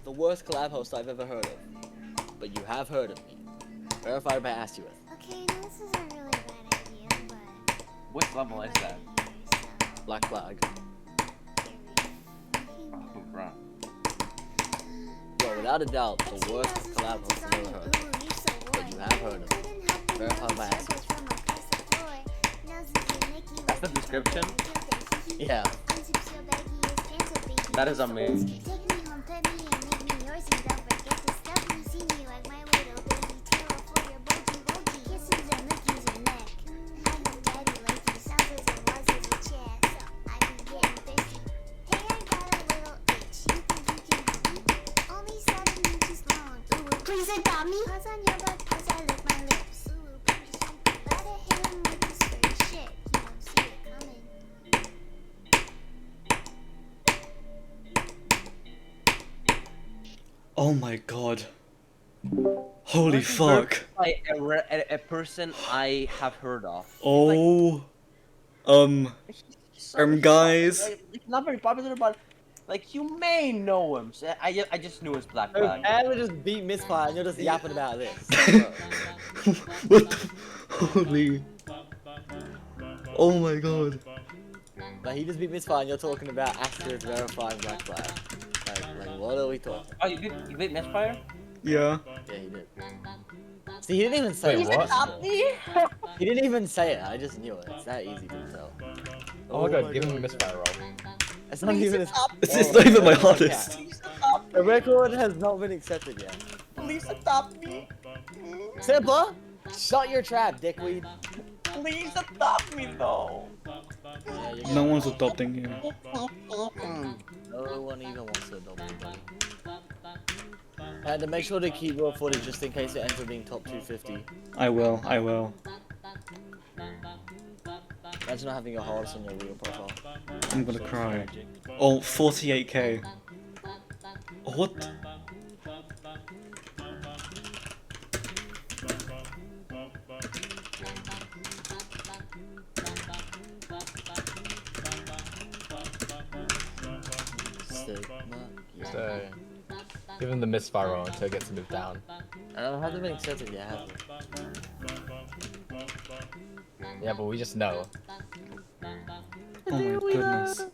the worst collab host I've ever heard of. But you have heard of me. Verified by Astuith. Okay, no, this is a really bad idea, but... What level is that? Black Flag. Oh, bro. Well, without a doubt, the worst collab host I've ever heard of. But you have heard of me. Verified by Astuith. That's the description? Yeah. That is amazing. Please adopt me. Cause on your butt, cause I lick my lips. Gotta hit him with this straight shit. He won't see it coming. Oh my god. Holy fuck. Like a person I have heard of. Oh. Guys. Like, not very popular, but like you may know him. So I just knew his Black Flag. And we just beat MISFIRE and you're just yapping about this. What the? Holy. Oh my god. Like, he just beat MISFIRE and you're talking about Astuith verifying Black Flag. Like, what are we talking? Oh, you beat MISFIRE? Yeah. Yeah, he did. See, he didn't even say it. Stop me! He didn't even say it. I just knew it. It's that easy to tell. Oh my god, give him a misfire roll. It's not even his. It's not even my hardest. The record has not been accepted yet. Please adopt me! Simba, shut your trap, dickweed. Please adopt me though! Yeah, No one's adopting you. No one even wants to adopt you, buddy. And to make sure to keep raw footage just in case it ends up being top 250. I will. Imagine not having a horse on your real profile. I'm gonna cry. Oh, 48k. What? So, give him the misfire roll until it gets moved down. I don't have been accepted yet, has it? Yeah, but we just know. Oh my goodness.